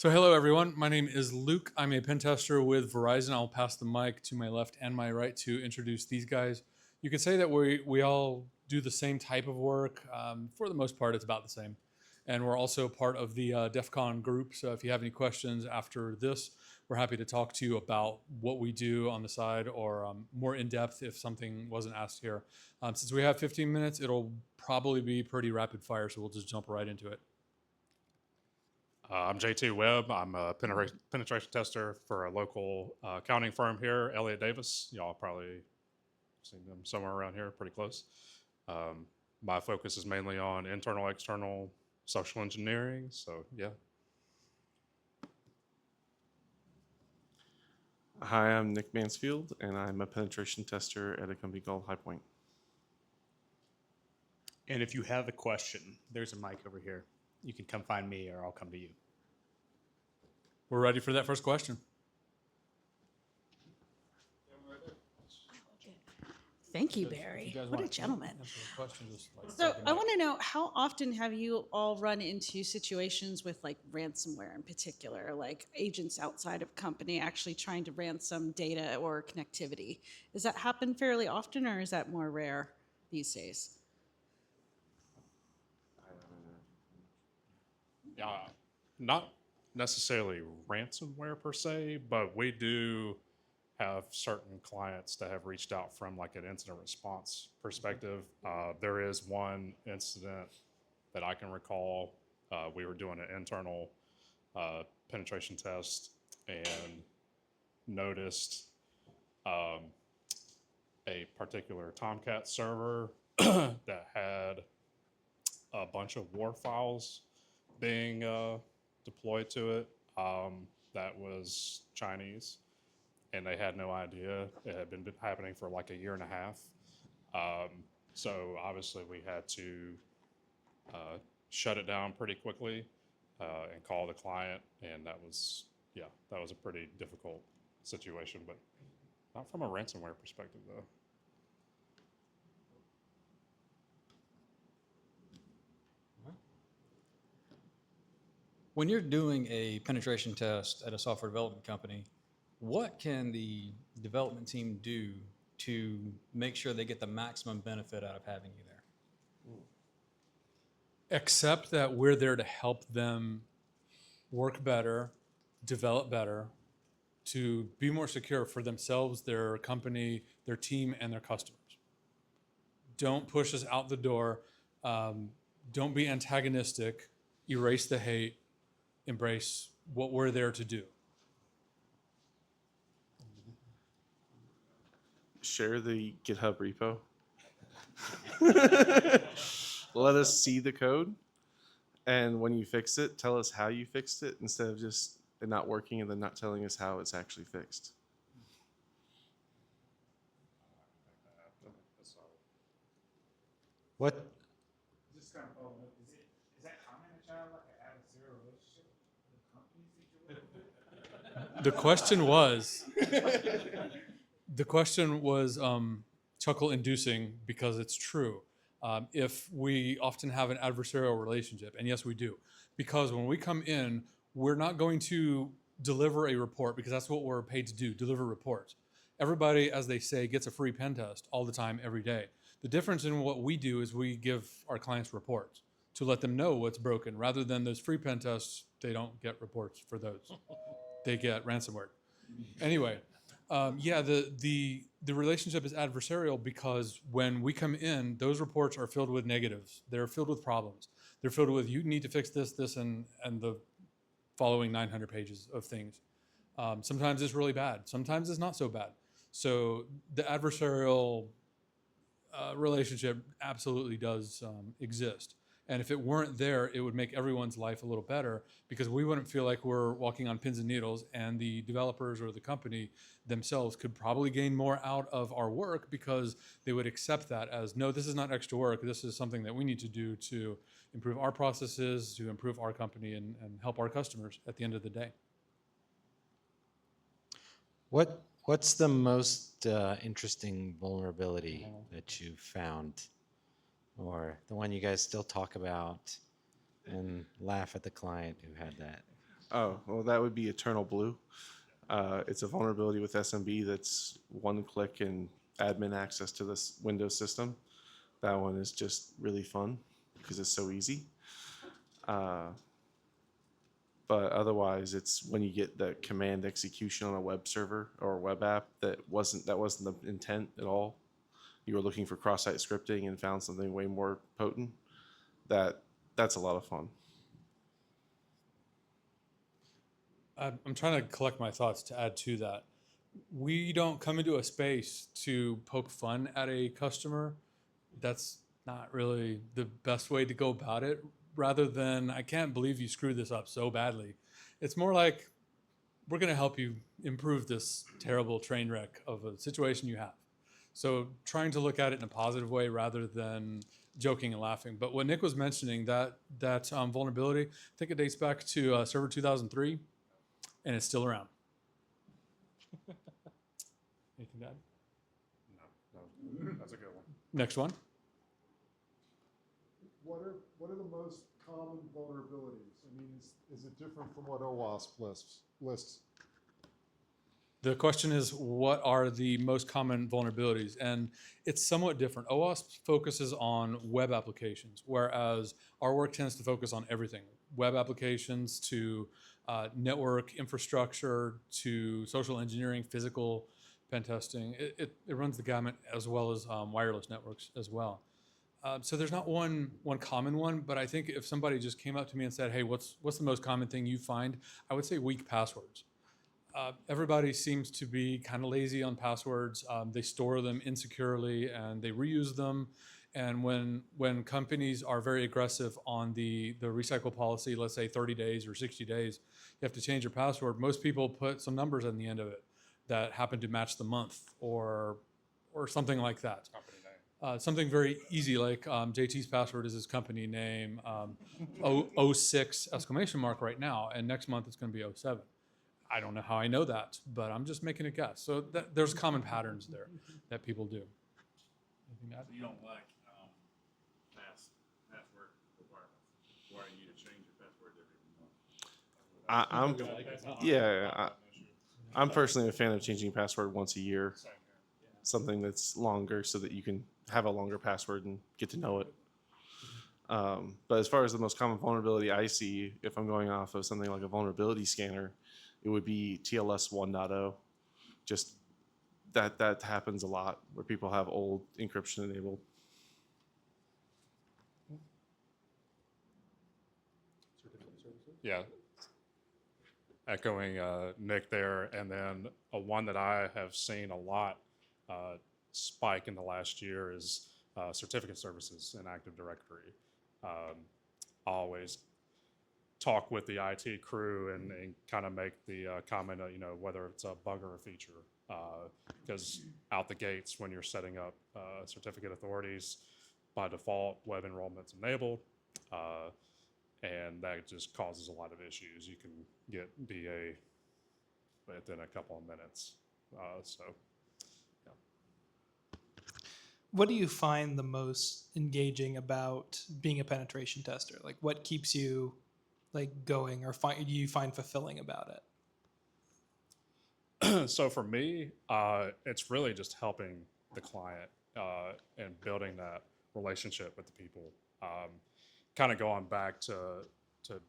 So hello everyone, my name is Luke. I'm a pen tester with Verizon. I'll pass the mic to my left and my right to introduce these guys. You could say that we all do the same type of work. For the most part, it's about the same. And we're also part of the DEF CON group. So if you have any questions after this, we're happy to talk to you about what we do on the side or more in depth if something wasn't asked here. Since we have 15 minutes, it'll probably be pretty rapid fire, so we'll just jump right into it. I'm JT Webb. I'm a penetration tester for a local accounting firm here, Elliott Davis. Y'all probably seen them somewhere around here, pretty close. My focus is mainly on internal, external, social engineering. So yeah. Hi, I'm Nick Mansfield, and I'm a penetration tester at a company called Highpoint. And if you have a question, there's a mic over here. You can come find me or I'll come to you. We're ready for that first question. Thank you, Barry. What a gentleman. So So I want to know, how often have you all run into situations with like ransomware in particular, like agents outside of company actually trying to ransom data or connectivity? Does that happen fairly often, or is that more rare these days? Not necessarily ransomware per se, but we do have certain clients that have reached out from like an incident response perspective. There is one incident that I can recall. We were doing an internal penetration test and noticed a particular Tomcat server that had a bunch of war files being deployed to it that was Chinese, and they had no idea. It had been happening for like a year and a half. So obviously we had to shut it down pretty quickly and call the client, and that was a pretty difficult situation, but not from a ransomware perspective though. When you're doing a penetration test at a software development company, what can the development team do to make sure they get the maximum benefit out of having you there? Except that we're there to help them work better, develop better, to be more secure for themselves, their company, their team, and their customers. Don't push us out the door. Don't be antagonistic. Erase the hate. Embrace what we're there to do. Share the GitHub repo. Let us see the code. And when you fix it, tell us how you fixed it instead of just it not working and then not telling us how it's actually fixed. What? Just kind of follow up. Is that common in China, like an adversarial relationship with companies that you're The question was chuckle inducing because it's true. If we often have an adversarial relationship, and yes, we do, because when we come in, we're not going to deliver a report because that's what we're paid to do, deliver reports. Everybody, as they say, gets a free pen test all the time, every day. The difference in what we do is we give our clients reports to let them know what's broken. Rather than those free pen tests, they don't get reports for those. They get ransomware. Anyway, the relationship is adversarial because when we come in, those reports are filled with negatives. They're filled with problems. They're filled with you need to fix this, and the following 900 pages of things. Sometimes it's really bad. Sometimes it's not so bad. So the adversarial relationship absolutely does exist. And if it weren't there, it would make everyone's life a little better because we wouldn't feel like we're walking on pins and needles, and the developers or the company themselves could probably gain more out of our work because they would accept that as, no, this is not extra work. This is something that we need to do to improve our processes, to improve our company, and help our customers at the end of the day. What's the most interesting vulnerability that you've found, or the one you guys still talk about and laugh at the client who had that? Oh, well, that would be Eternal Blue. It's a vulnerability with SMB that's one click and admin access to this Windows system. That one is just really fun because it's so easy. But otherwise, it's when you get the command execution on a web server or a web app that wasn't the intent at all. You were looking for cross-site scripting and found something way more potent. That's a lot of fun. I'm trying to collect my thoughts to add to that. We don't come into a space to poke fun at a customer. That's not really the best way to go about it. Rather than, I can't believe you screwed this up so badly. It's more like, we're going to help you improve this terrible train wreck of a situation you have. So trying to look at it in a positive way rather than joking and laughing. But what Nick was mentioning, that vulnerability, I think it dates back to Server 2003, and it's still around. Anything to add? No, that's a good one. Next one. What are the most common vulnerabilities? I mean, is it different from what OWASP lists? The question is, what are the most common vulnerabilities? And it's somewhat different. OWASP focuses on web applications, whereas our work tends to focus on everything. Web applications to network infrastructure to social engineering, physical pen testing. It runs the gamut, as well as wireless networks as well. So there's not one common one, but I think if somebody just came up to me and said, hey, what's the most common thing you find? I would say weak passwords. Everybody seems to be kind of lazy on passwords. They store them insecurely and they reuse them. And when companies are very aggressive on the recycle policy, let's say 30 days or 60 days, you have to change your password. Most people put some numbers on the end of it that happen to match the month or something like that. Something very easy, like JT's password is his company name, 06 exclamation mark right now, and next month it's going to be 07. I don't know how I know that, but I'm just making a guess. So there's common patterns there that people do. Anything to add? So you don't like password requirements, requiring you to change your password every month? I'm personally a fan of changing password once a year. Something that's longer so that you can have a longer password and get to know it. But as far as the most common vulnerability I see, if I'm going off of something like a vulnerability scanner, it would be TLS 1.0. Just that happens a lot where people have old encryption enabled. Yeah. Echoing Nick there, and then one that I have seen a lot spike in the last year is certificate services in Active Directory. I always talk with the IT crew and kind of make the comment, whether it's a bug or a feature. Because out the gates, when you're setting up certificate authorities, by default, web enrollment's enabled. And that just causes a lot of issues. You can get BA within a couple of minutes. What do you find the most engaging about being a penetration tester? Like, what keeps you going, or do you find fulfilling about it? So for me, it's really just helping the client and building that relationship with the people. Kind of going back to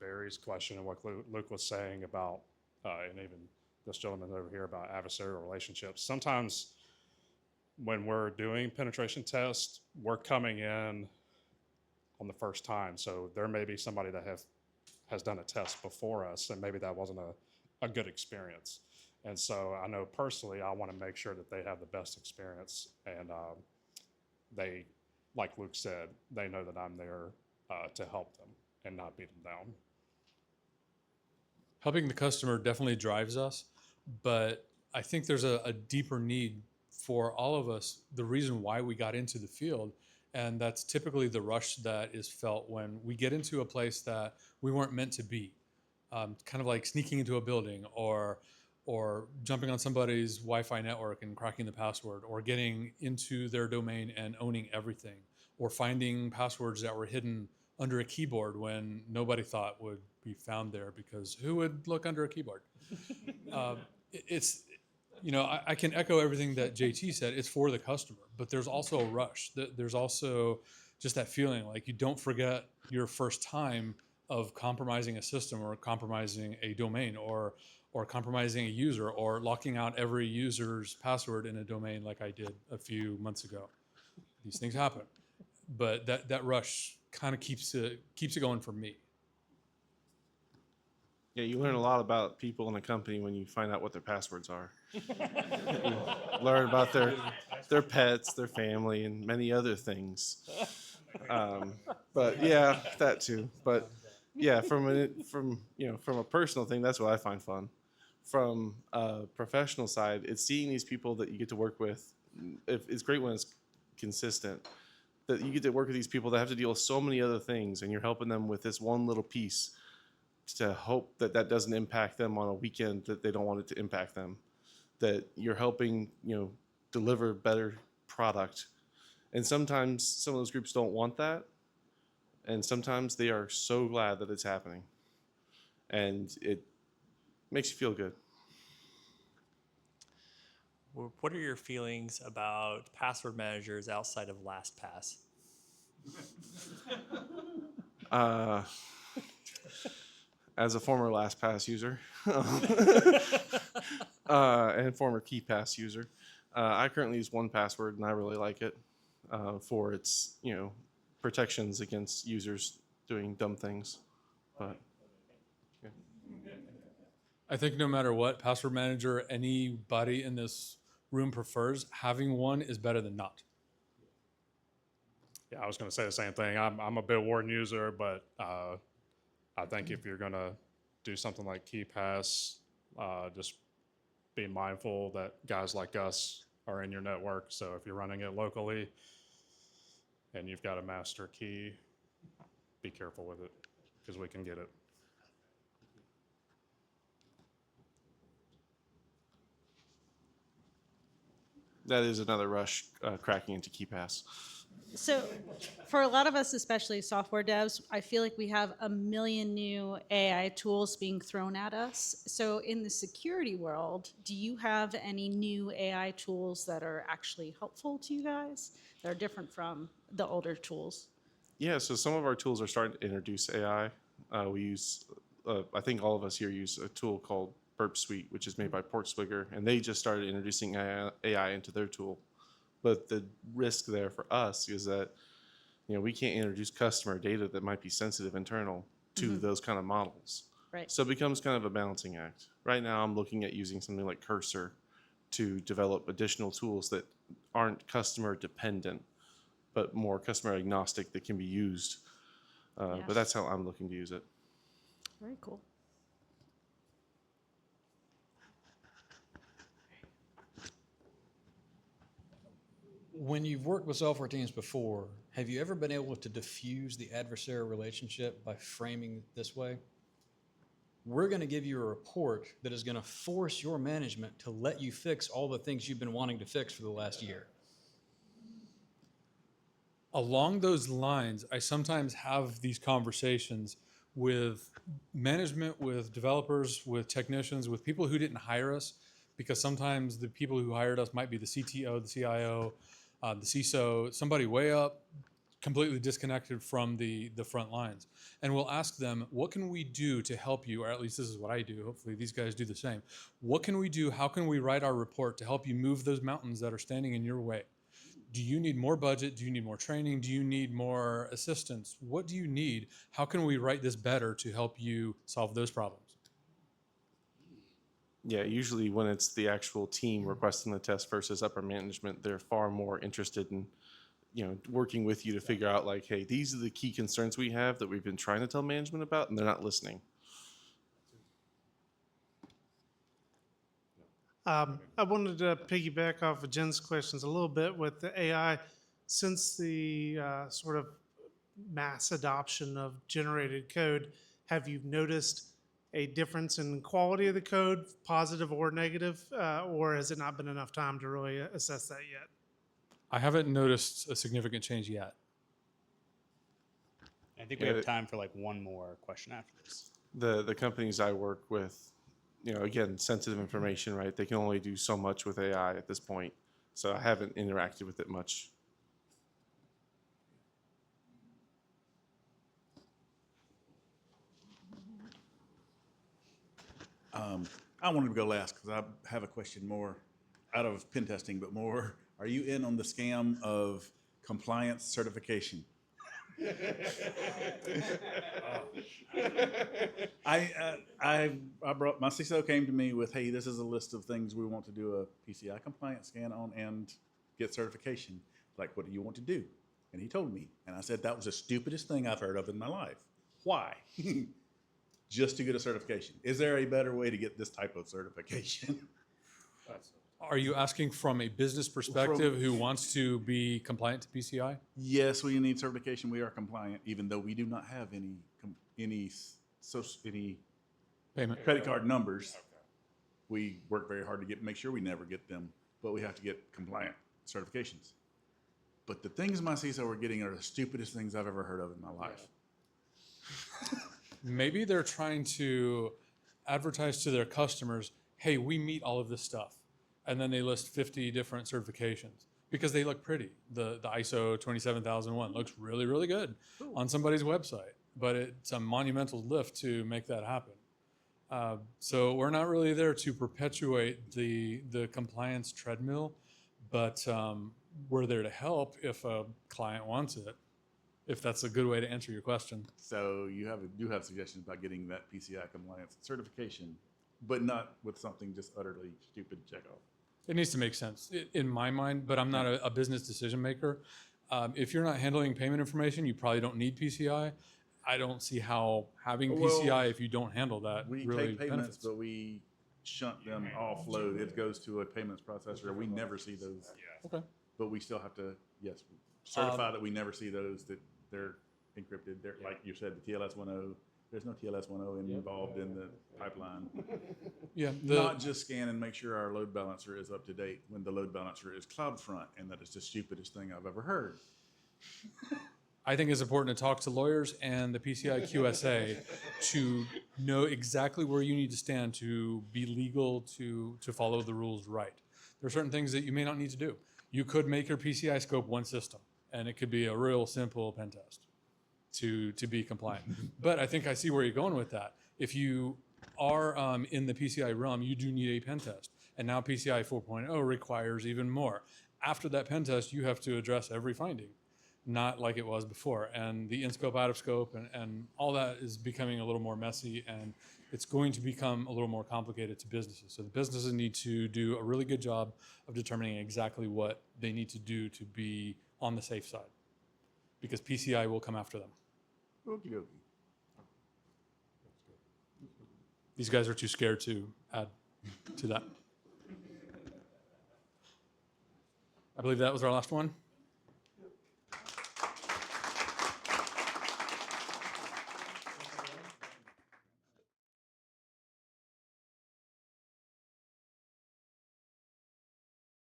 Barry's question and what Luke was saying about, and even this gentleman over here about adversarial relationships. Sometimes when we're doing penetration tests, we're coming in on the first time. So there may be somebody that has done a test before us, and maybe that wasn't a good experience. And so I know personally, I want to make sure that they have the best experience, and they, like Luke said, they know that I'm there to help them and not beat them down. Helping the customer definitely drives us, but I think there's a deeper need for all of us, the reason why we got into the field, and that's typically the rush that is felt when we get into a place that we weren't meant to be. Kind of like sneaking into a building or jumping on somebody's Wi-Fi network and cracking the password, or getting into their domain and owning everything, or finding passwords that were hidden under a keyboard when nobody thought would be found there, because who would look under a keyboard? It's, I can echo everything that JT said. It's for the customer, but there's also a rush. There's also just that feeling like you don't forget your first time of compromising a system or compromising a domain or compromising a user or locking out every user's password in a domain like I did a few months ago. These things happen, but that rush kind of keeps it going for me. Yeah, you learn a lot about people in a company when you find out what their passwords are. You learn about their pets, their family, and many other things. But yeah, that too. But yeah, from a personal thing, that's what I find fun. From a professional side, it's seeing these people that you get to work with. It's great when it's consistent, that you get to work with these people that have to deal with so many other things, and you're helping them with this one little piece to hope that that doesn't impact them on a weekend that they don't want it to impact them, that you're helping, deliver better product. And sometimes some of those groups don't want that, and sometimes they are so glad that it's happening, and it makes you feel good. What are your feelings about password managers outside of LastPass? As a former LastPass user and former KeyPass user, I currently use 1Password, and I really like it for its protections against users doing dumb things. But yeah. I think no matter what password manager anybody in this room prefers, having one is better than not. Yeah, I was going to say the same thing. I'm a Bitwarden user, but I think if you're going to do something like KeyPass, just be mindful that guys like us are in your network. So if you're running it locally and you've got a master key, be careful with it, because we can get it. That is another rush, cracking into KeyPass. So for a lot of us, especially software devs, I feel like we have a million new AI tools being thrown at us. So in the security world, do you have any new AI tools that are actually helpful to you guys that are different from the older tools? Yeah, so some of our tools are starting to introduce AI. We use, I think all of us here use a tool called Burp Suite, which is made by Portswigger, and they just started introducing AI into their tool. But the risk there for us is that, we can't introduce customer data that might be sensitive internal to those kind of models. Right. So it becomes kind of a balancing act. Right now, I'm looking at using something like Cursor to develop additional tools that aren't customer dependent, but more customer agnostic that can be used. But that's how I'm looking to use it. Very cool. When you've worked with software teams before, have you ever been able to diffuse the adversarial relationship by framing it this way? We're going to give you a report that is going to force your management to let you fix all the things you've been wanting to fix for the last year. Along those lines, I sometimes have these conversations with management, with developers, with technicians, with people who didn't hire us, because sometimes the people who hired us might be the CTO, the CIO, the CISO, somebody way up, completely disconnected from the front lines. And we'll ask them, what can we do to help you? Or at least this is what I do. Hopefully these guys do the same. What can we do? How can we write our report to help you move those mountains that are standing in your way? Do you need more budget? Do you need more training? Do you need more assistance? What do you need? How can we write this better to help you solve those problems? Yeah, usually when it's the actual team requesting the test versus upper management, they're far more interested in, working with you to figure out like, hey, these are the key concerns we have that we've been trying to tell management about, and they're not listening. I wanted to piggyback off of Jen's questions a little bit with the AI. Since the sort of mass adoption of generated code, have you noticed a difference in quality of the code, positive or negative, or has it not been enough time to really assess that yet? I haven't noticed a significant change yet. I think we Yeah, have time for like one more question after this. The companies I work with, again, sensitive information, right? They can only do so much with AI at this point. So I haven't interacted with it much. I wanted to go last because I have a question more out of pen testing, but more, are you in on the scam of compliance certification? I brought, my CISO came to me with, hey, this is a list of things we want to do a PCI compliance scan on and get certification. Like, what do you want to do? And he told me, and I said, that was the stupidest thing I've heard of in my life. Why? Just to get a certification. Is there a better way to get this type of certification? Are you asking from a business perspective who wants to be compliant to PCI? Yes, we need certification. We are compliant, even though we do not have any Payment. credit card numbers. We work very hard to make sure we never get them, but we have to get compliant certifications. But the things my CISO are getting are the stupidest things I've ever heard of in my life. Maybe they're trying to advertise to their customers, hey, we meet all of this stuff. And then they list 50 different certifications because they look pretty. The ISO 27001 looks really, really good on somebody's website, but it's a monumental lift to make that happen. So we're not really there to perpetuate the compliance treadmill, but we're there to help if a client wants it, if that's a good way to answer your question. So you do have suggestions about getting that PCI compliance certification, but not with something just utterly stupid to check off. It needs to make sense in my mind, but I'm not a business decision maker. If you're not handling payment information, you probably don't need PCI. I don't see how having PCI, if you don't handle that, We really take payments, benefits. but we shunt them offload. It goes to a payments processor. We never see those. Okay. But we still have to, yes, certify that we never see those, that they're encrypted. They're, like you said, the TLS 10. There's no TLS 10 involved in the pipeline. Yeah. Not just scan and make sure our load balancer is up to date when the load balancer is CloudFront, and that is the stupidest thing I've ever heard. I think it's important to talk to lawyers and the PCI QSA to know exactly where you need to stand to be legal, to follow the rules right. There are certain things that you may not need to do. You could make your PCI scope one system, and it could be a real simple pen test to be compliant. But I think I see where you're going with that. If you are in the PCI realm, you do need a pen test. And now PCI 4.0 requires even more. After that pen test, you have to address every finding, not like it was before. And the in-scope, out-of-scope, and all that is becoming a little more messy, and it's going to become a little more complicated to businesses. So the businesses need to do a really good job of determining exactly what they need to do to be on the safe side, because PCI will come after them. Okie dokie. These guys are too scared to add to that. I believe that was our last one.